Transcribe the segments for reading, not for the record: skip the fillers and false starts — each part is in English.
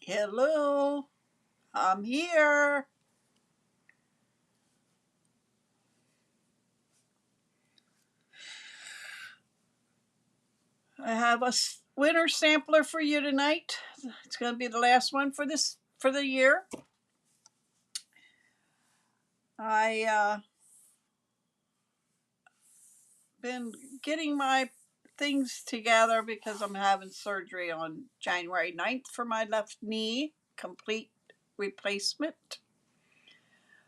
Hello, I'm here. I have a winter sampler for you tonight. It's going to be the last one for the year. I been getting my things together because I'm having surgery on January 9th for my left knee, complete replacement.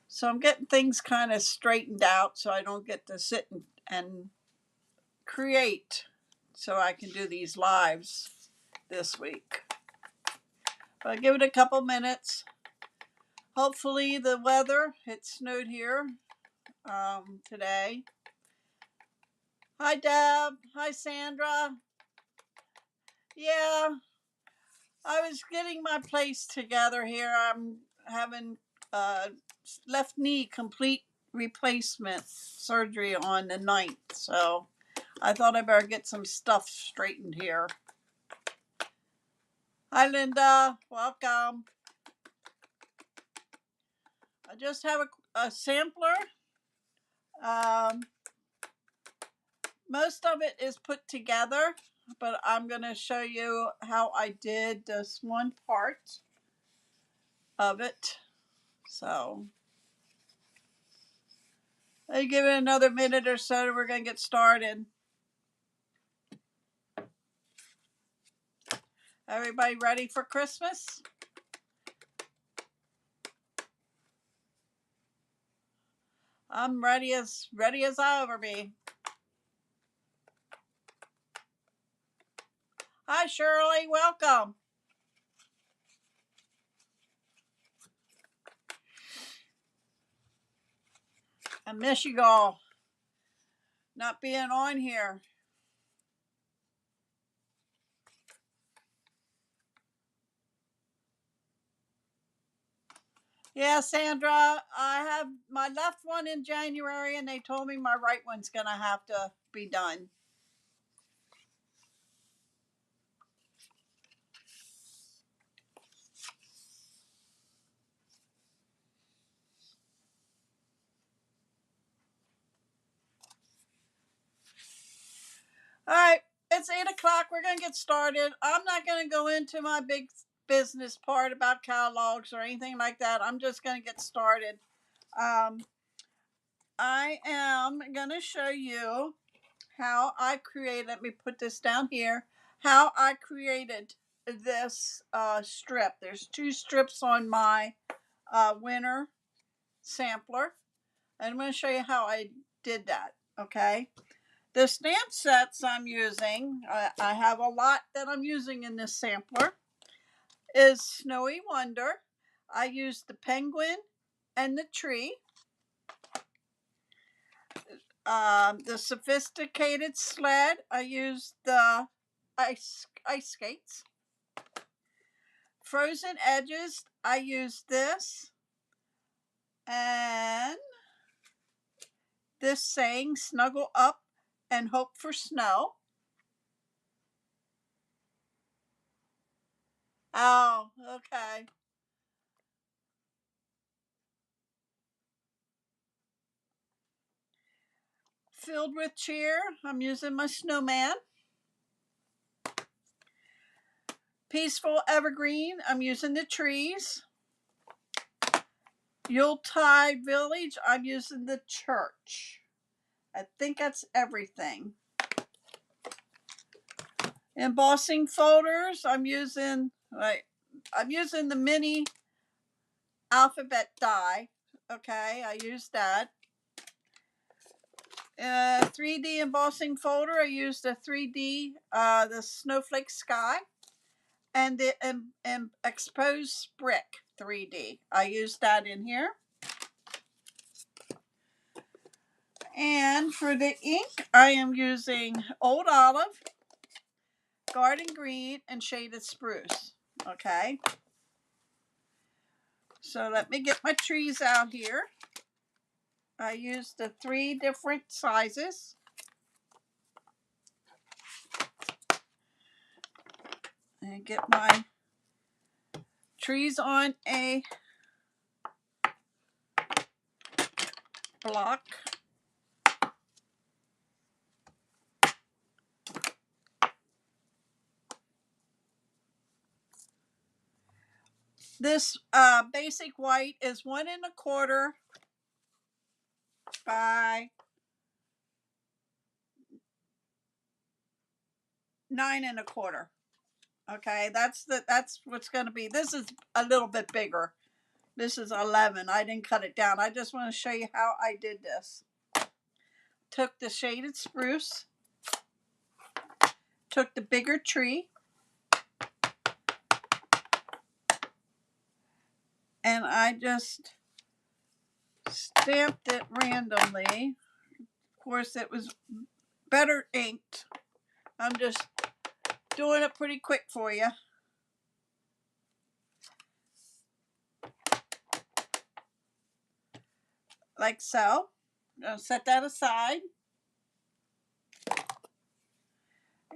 So I'm getting things kind of straightened out so I don't get to sit and create so I can do these lives this week. But I'll give it a couple minutes. Hopefully the weather, it snowed here today. Hi Deb, hi Sandra. Yeah, I was getting my place together here. I'm having left knee complete replacement surgery on the 9th. So I thought I better get some stuff straightened here. Hi Linda, welcome. I just have a sampler. Most of it is put together, but I'm going to show you how I did this one part of it. So I'll give it another minute or so and we're going to get started. Everybody ready for Christmas? I'm ready as I'll ever be. Hi Shirley, welcome. I miss you all not being on here. Yeah, Sandra, I have my left one in January and they told me my right one's going to have to be done. All right, it's 8 o'clock. We're going to get started. I'm not going to go into my big business part about catalogs or anything like that. I'm just going to get started. I am going to show you how I created, let me put this down here, how I created this strip. There's two strips on my winter sampler. And I'm going to show you how I did that, okay? The stamp sets I'm using, I have a lot that I'm using in this sampler, is Snowy Wonder. I used the penguin and the tree. The sophisticated sled, I used the ice skates. Frozen edges, I used this. And this saying, snuggle up and hope for snow. Oh, okay. Filled with cheer, I'm using my snowman. Peaceful evergreen, I'm using the trees. Yuletide village, I'm using the church. I think that's everything. Embossing folders, I'm using the mini alphabet die. Okay, I used that. 3D embossing folder, I used a 3D, the snowflake sky, and the exposed brick 3D. I used that in here. And for the ink, I am using Old Olive, Garden Green, and Shaded Spruce. Okay. So let me get my trees out here. I used the 3 different sizes. And get my trees on a block. This basic white is 1 1/4 by 9 1/4. Okay, that's what's going to be. This is a little bit bigger. This is 11. I didn't cut it down. I just want to show you how I did this. Took the shaded spruce, took the bigger tree, and I just stamped it randomly. Of course, it was better inked. I'm just doing it pretty quick for you. Like so. I'll set that aside.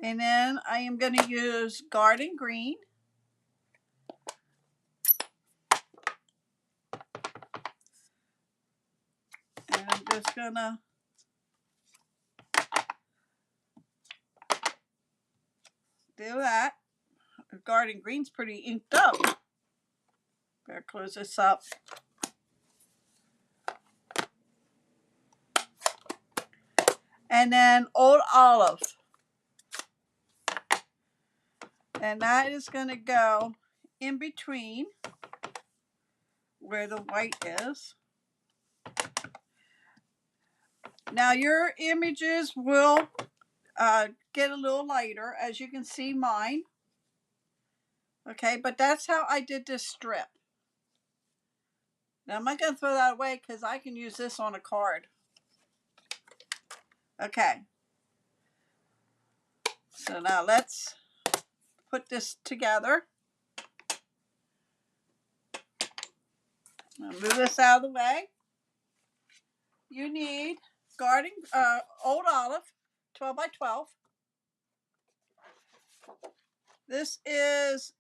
And then I am going to use garden green. And I'm just going to do that. The garden green's pretty inked up. Better close this up. And then Old Olive. And that is going to go in between where the white is. Now your images will get a little lighter, as you can see mine. Okay, but that's how I did this strip. Now I'm not going to throw that away because I can use this on a card. Okay. So now let's put this together. I'll move this out of the way. You need garden Old Olive, 12 by 12. This is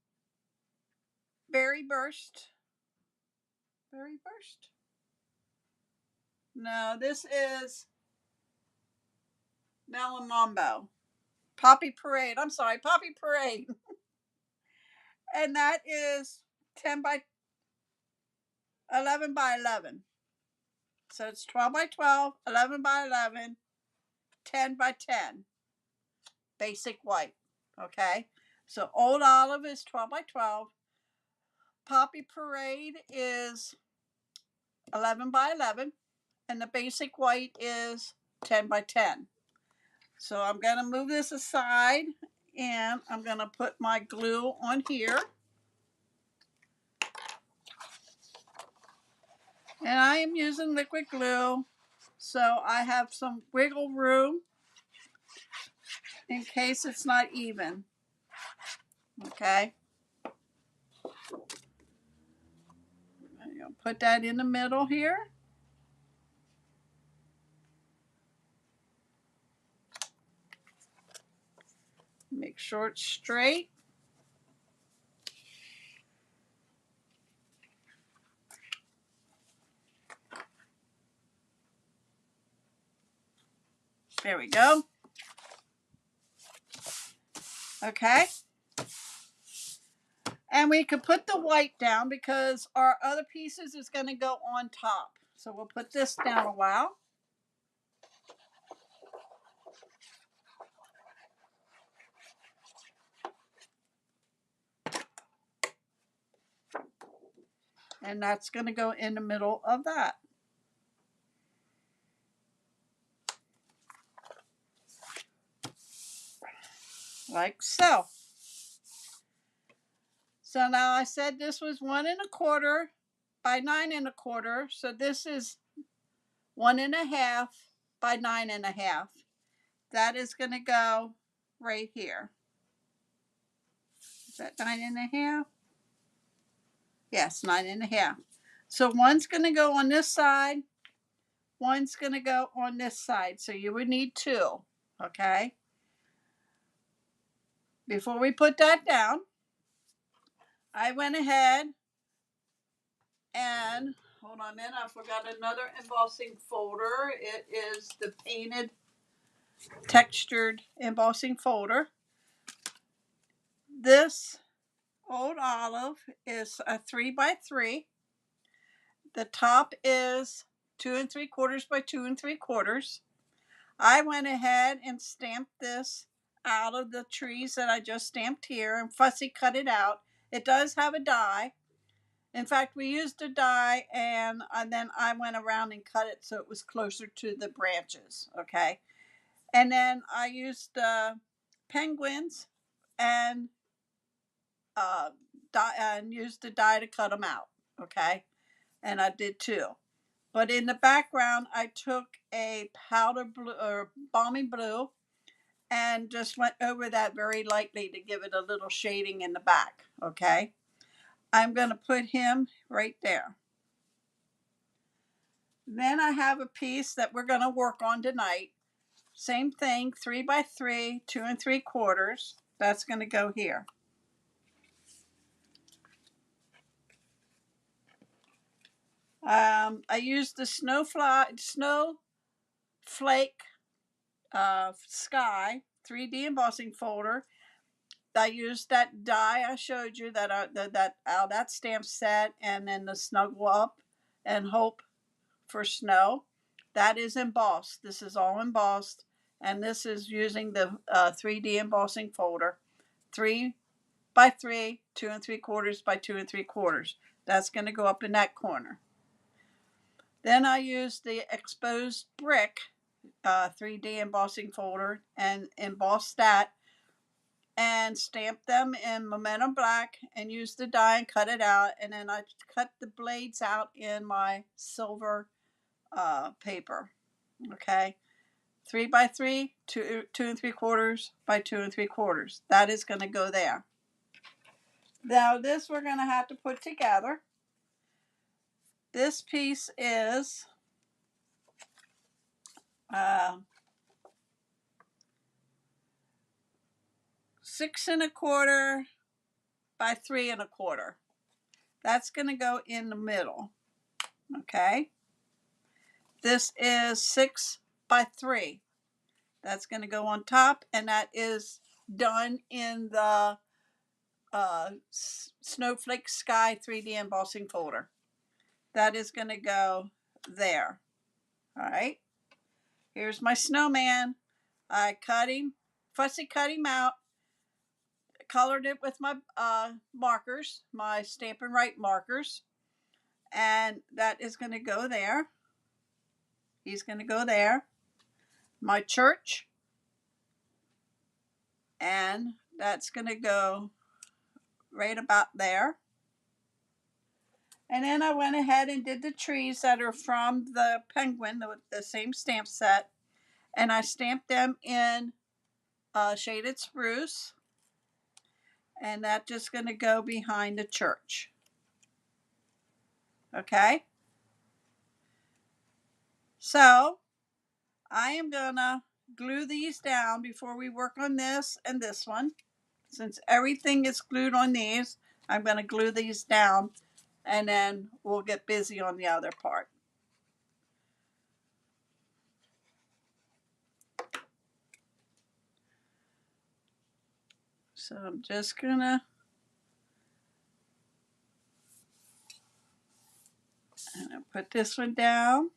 Berry Burst. Berry Burst? No, this is Melon Mambo. Poppy Parade. I'm sorry, Poppy Parade. And that is 10 by 11 by 11. So it's 12 by 12, 11 by 11, 10 by 10. Basic white. Okay. So Old Olive is 12 by 12. Poppy Parade is 11 by 11. And the basic white is 10 by 10. So I'm going to move this aside and I'm going to put my glue on here. And I am using liquid glue, so I have some wiggle room in case it's not even. Okay. I'm going to put that in the middle here. Make sure it's straight. There we go. Okay. And we could put the white down because our other pieces is going to go on top. So we'll put this down a while. And that's going to go in the middle of that. Like so. So now I said this was 1 1/4 by 9 1/4. So this is 1 1/2 by 9 1/2. That is going to go right here. Is that 9 1/2? Yes, 9 1/2. So one's going to go on this side. One's going to go on this side. So you would need 2. Okay. Before we put that down, I went ahead and, hold on a minute, I forgot another embossing folder. It is the painted textured embossing folder. This old olive is a 3x3. The top is 2 3/4 by 2 3/4. I went ahead and stamped this out of the trees that I just stamped here and fussy cut it out. It does have a die. In fact, we used a die, and then I went around and cut it so it was closer to the branches. Okay. And then I used penguins and used a die to cut them out. Okay. And I did too. But in the background, I took a powder blue or balmy blue and just went over that very lightly to give it a little shading in the back. Okay. I'm going to put him right there. Then I have a piece that we're going to work on tonight. Same thing, 3x3, 2 3/4. That's going to go here. I used the snowflake sky 3D embossing folder. I used that die I showed you that stamp set, and then the snuggle up and hope for snow. That is embossed. This is all embossed, and this is using the 3D embossing folder, 3x3, 2 3/4 by 2 3/4. That's going to go up in that corner. Then I used the exposed brick 3D embossing folder and embossed that and stamped them in Momentum Black and used the die and cut it out. And then I cut the blades out in my silver paper. Okay. 3x3, 2 2 3/4 by 2 3/4. That is going to go there. Now this we're going to have to put together. This piece is 6 1/4 by 3 1/4. That's going to go in the middle. Okay. This is 6x3. That's going to go on top, and that is done in the Snowflake Sky 3D embossing folder. That is going to go there. All right. Here's my snowman. I cut him, fussy cut him out, colored it with my markers, my Stampin' Right markers, and that is going to go there. He's going to go there. My church, and that's going to go right about there. And then I went ahead and did the trees that are from the penguin, the same stamp set, and I stamped them in shaded spruce, and that's just going to go behind the church. Okay, so I am going to glue these down before we work on this and this one. Since everything is glued on these, I'm going to glue these down, and then we'll get busy on the other part. So I'm just gonna put this one down.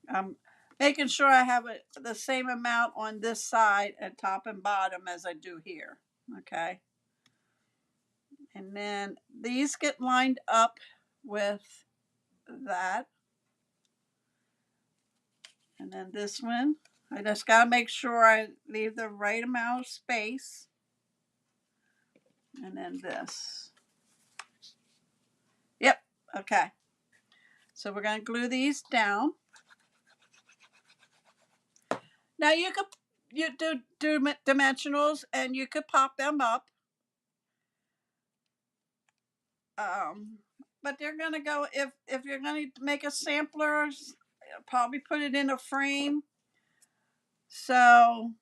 I'm making sure I have the same amount on this side at top and bottom as I do here. Okay. And then these get lined up with that. And then this one, I just got to make sure I leave the right amount of space. And then this. Yep. Okay. So we're going to glue these down. Now you could do dimensionals, and you could pop them up. But they're going to go, if you're going to make a sampler probably put it in a frame. So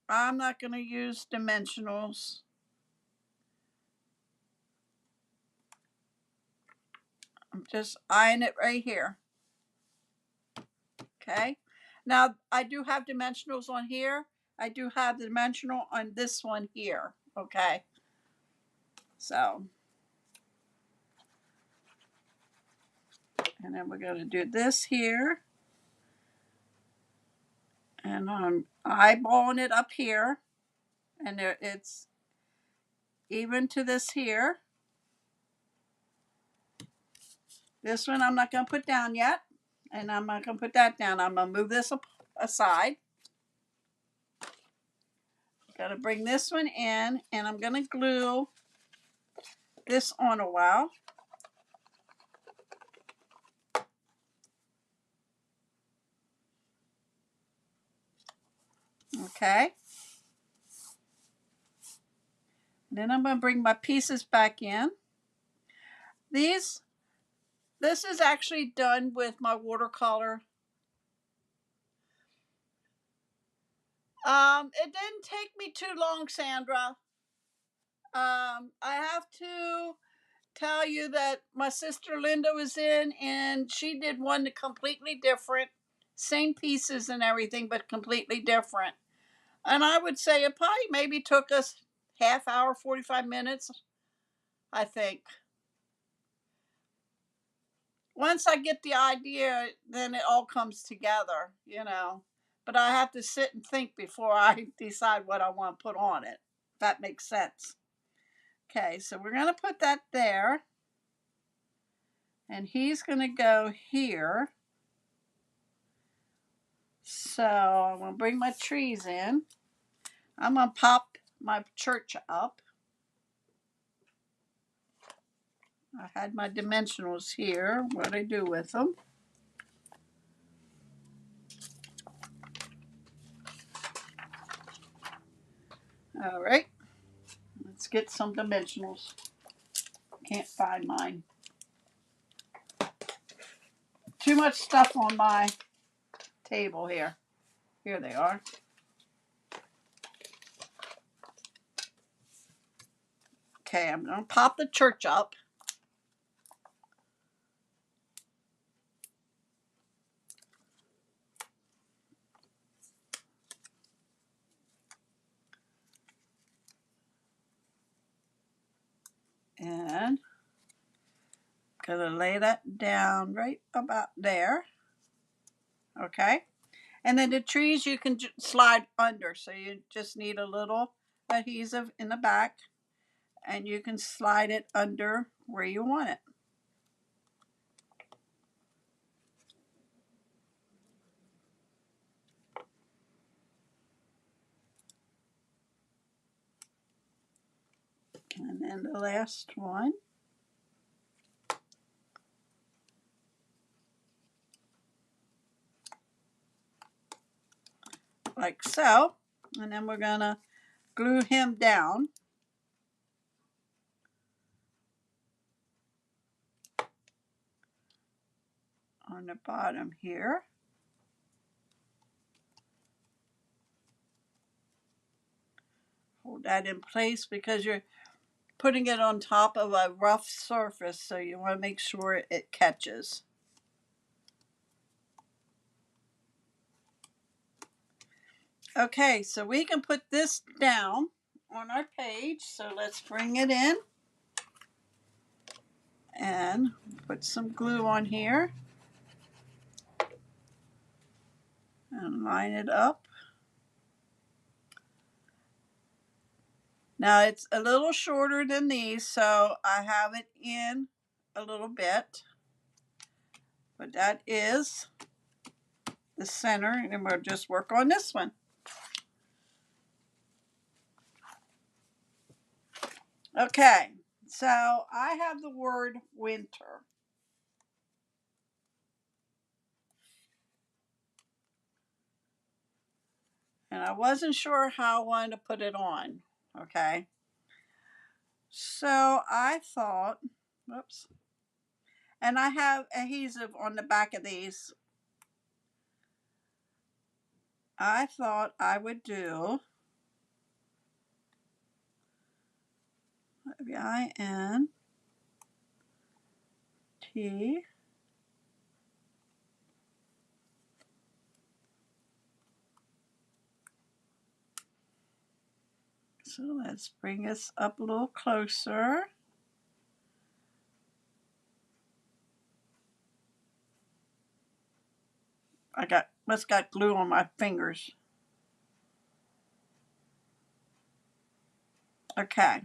I'm not going to use dimensionals. I'm just eyeing it right here. Okay. Now I do have dimensionals on here. I do have the dimensional on this one here. Okay. So, and then we're going to do this here. And I'm eyeballing it up here. And there, it's even to this here. This one I'm not going to put down yet. And I'm not going to put that down. I'm going to move this aside. Got to bring this one in. And I'm going to glue this on a while. Okay. Then I'm going to bring my pieces back in. This is actually done with my watercolor. It didn't take me too long, Sandra. I have to tell you that my sister Linda was in and she did one completely different. Same pieces and everything, but completely different. And I would say it probably maybe took us half hour, 45 minutes, I think. Once I get the idea, then it all comes together, you know. But I have to sit and think before I decide what I want to put on it. If that makes sense. Okay, so we're going to put that there. And he's going to go here. So I'm going to bring my trees in. I'm going to pop my church up. I had my dimensionals here. What do I do with them? All right. Let's get some dimensionals. Can't find mine. Too much stuff on my table here. Here they are. Okay, I'm going to pop the church up. And I'm going to lay that down right about there. Okay. And then the trees you can slide under. So you just need a little adhesive in the back. And you can slide it under where you want it. And then the last one. Like so. And then we're going to glue him down. On the bottom here. Hold that in place because you're putting it on top of a rough surface, so you want to make sure it catches. Okay, so we can put this down on our page. So let's bring it in and put some glue on here and line it up. Now it's a little shorter than these, so I have it in a little bit. But that is the center, and we'll just work on this one. Okay, so I have the word winter. And I wasn't sure how I wanted to put it on. Okay. So I thought, whoops. And I have adhesive on the back of these. I thought I would do INT. So let's bring us up a little closer. Must got glue on my fingers. Okay.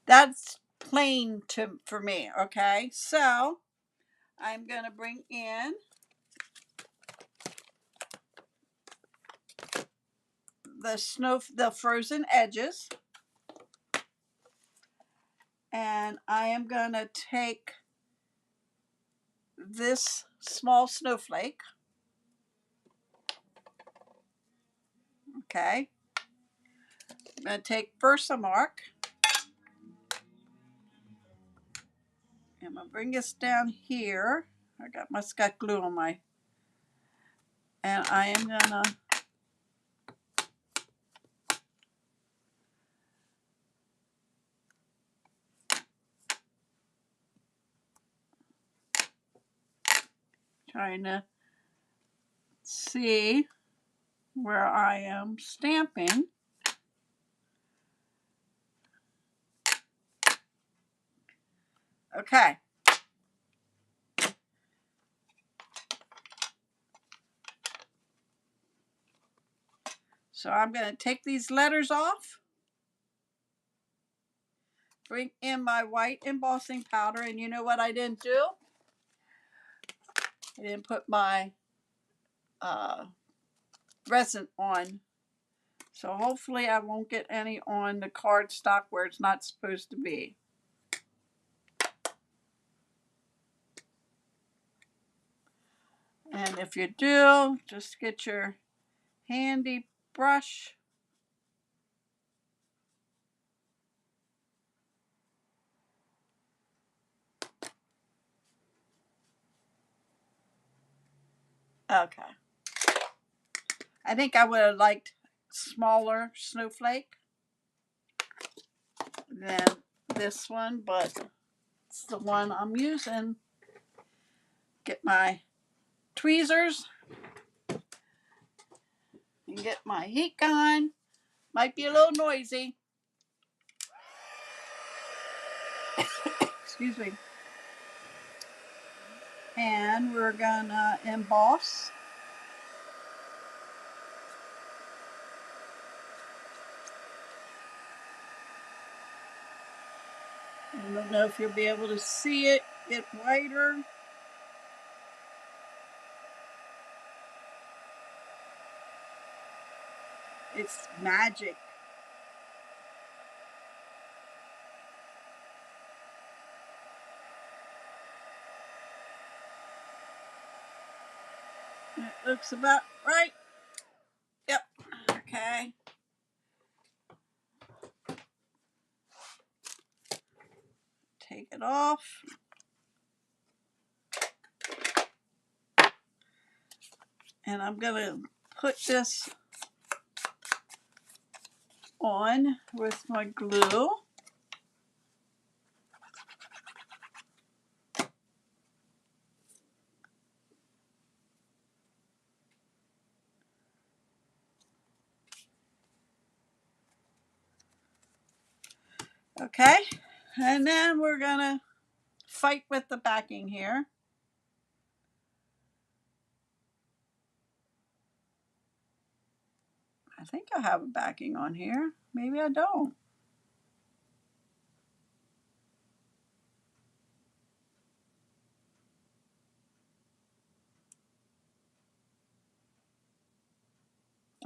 That's plain for me, okay? So I'm going to bring in the frozen edges. And I am going to take this small snowflake. Okay. I'm going to take Versamark. I'm going to bring this down here. Must got glue on my, and I am going to trying to see where I am stamping. Okay. So I'm going to take these letters off, bring in my white embossing powder, and you know what I didn't do? I didn't put my resin on. So hopefully I won't get any on the cardstock where it's not supposed to be. And if you do, just get your handy brush. Okay. I think I would have liked smaller snowflake than this one, but it's the one I'm using. Get my tweezers and get my heat gun. Might be a little noisy. Excuse me. And we're gonna emboss. I don't know if you'll be able to see it get whiter. It's magic. It looks about right. Yep. Okay. Take it off. And I'm going to put this on with my glue. Okay. And then we're going to fight with the backing here. I think I have a backing on here. Maybe I don't.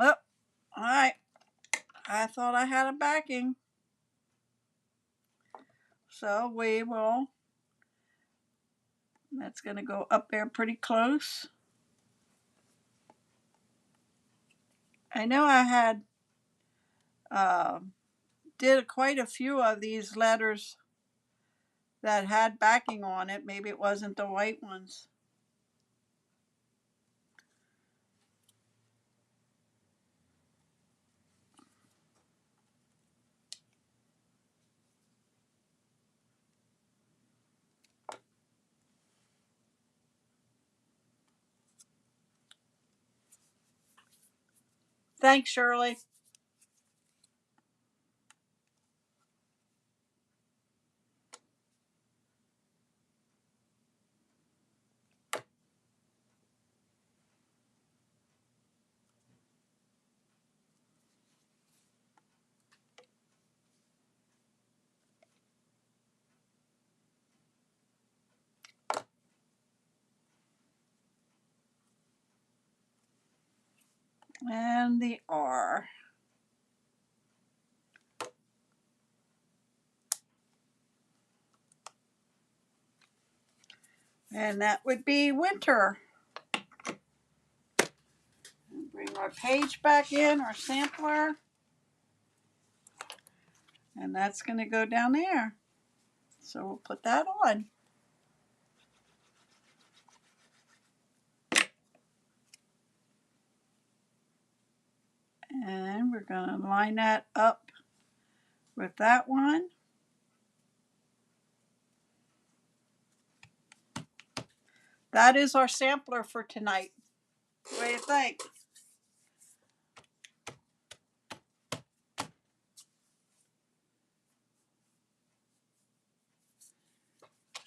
Oh, all right. I thought I had a backing. So that's going to go up there pretty close. I know I had did quite a few of these letters that had backing on it. Maybe it wasn't the white ones. Thanks, Shirley. And the R. And that would be winter. Bring our page back in, our sampler. And that's going to go down there. So we'll put that on. And we're going to line that up with that one. That is our sampler for tonight. What do you think?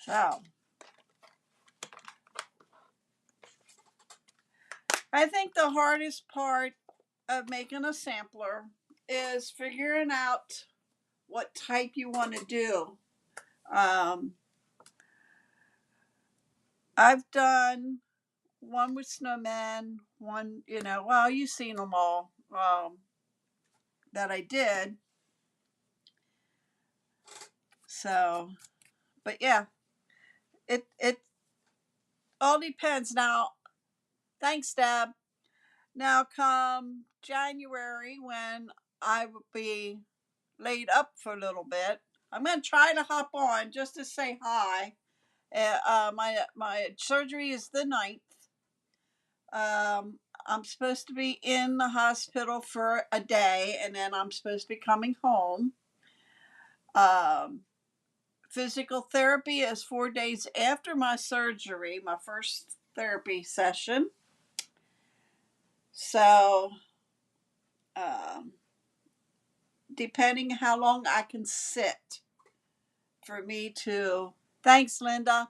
So, I think the hardest part of making a sampler is figuring out what type you want to do. I've done one with snowmen, one, well, you've seen them all that I did. So, but yeah, it all depends. Now, thanks, Deb. Now, come January, when I will be laid up for a little bit, I'm going to try to hop on just to say hi. My surgery is the 9th. I'm supposed to be in the hospital for a day, and then I'm supposed to be coming home. Physical therapy is 4 days after my surgery, my first therapy session. So, depending how long I can sit for me to, thanks, Linda,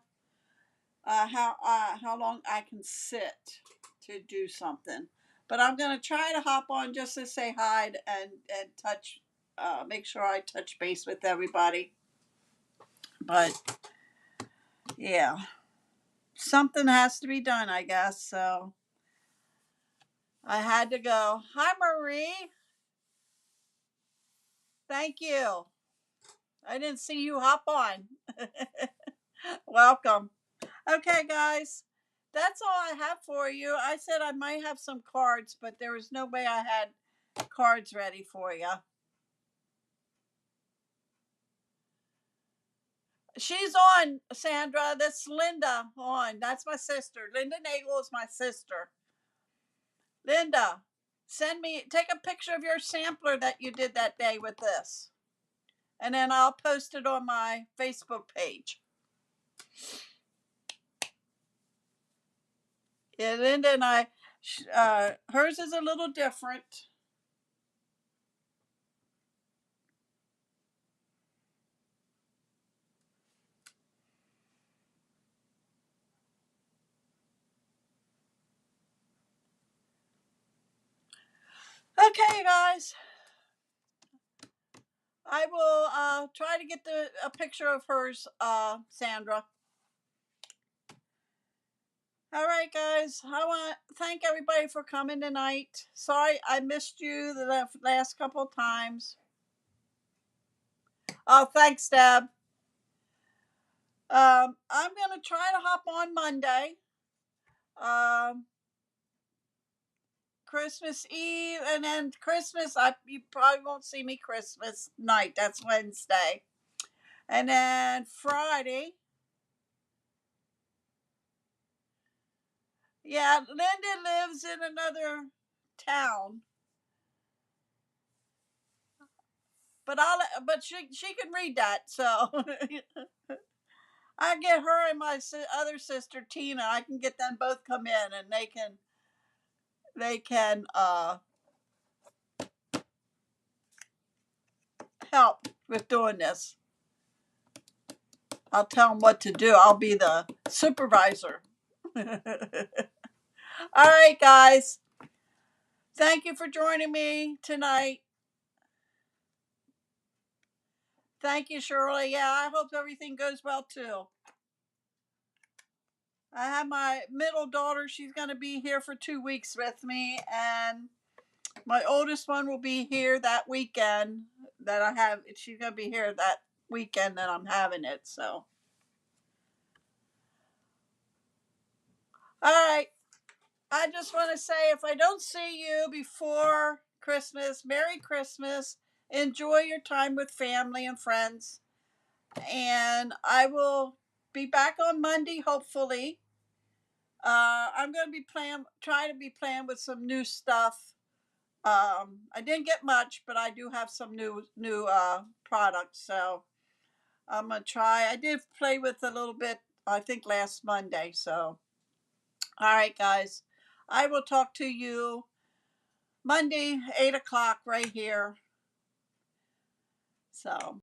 how long I can sit to do something. But I'm going to try to hop on just to say hi and touch, make sure I touch base with everybody. But yeah, something has to be done, I guess. So I had to go. Hi, Marie. Thank you. I didn't see you hop on. Welcome. Okay, guys, that's all I have for you. I said I might have some cards, but there was no way I had cards ready for you. She's on, Sandra. That's Linda on. That's my sister. Linda Nagel is my sister. Linda, take a picture of your sampler that you did that day with this. And then I'll post it on my Facebook page. Yeah, Linda and I, hers is a little different. Okay, guys. I will try to get a picture of hers, Sandra. All right, guys. I want to thank everybody for coming tonight. Sorry I missed you the last couple of times. Oh, thanks, Deb. I'm going to try to hop on Monday. Christmas Eve, and then Christmas, you probably won't see me Christmas night. That's Wednesday. And then Friday, yeah, Linda lives in another town. But she can read that, so I get her and my other sister Tina. I can get them both come in, and they can help with doing this. I'll tell them what to do. I'll be the supervisor. All right, guys. Thank you for joining me tonight. Thank you, Shirley. Yeah, I hope everything goes well too. I have my middle daughter. She's going to be here for 2 weeks with me. And my oldest one will be here that weekend that I have. She's going to be here that weekend that I'm having it. So, all right. I just want to say if I don't see you before Christmas, Merry Christmas. Enjoy your time with family and friends. And I will be back on Monday, hopefully. I'm going to be trying to be playing with some new stuff. I didn't get much, but I do have some new products. So I'm going to try. I did play with a little bit, I think, last Monday. So, all right, guys. I will talk to you Monday, 8 o'clock, right here. So.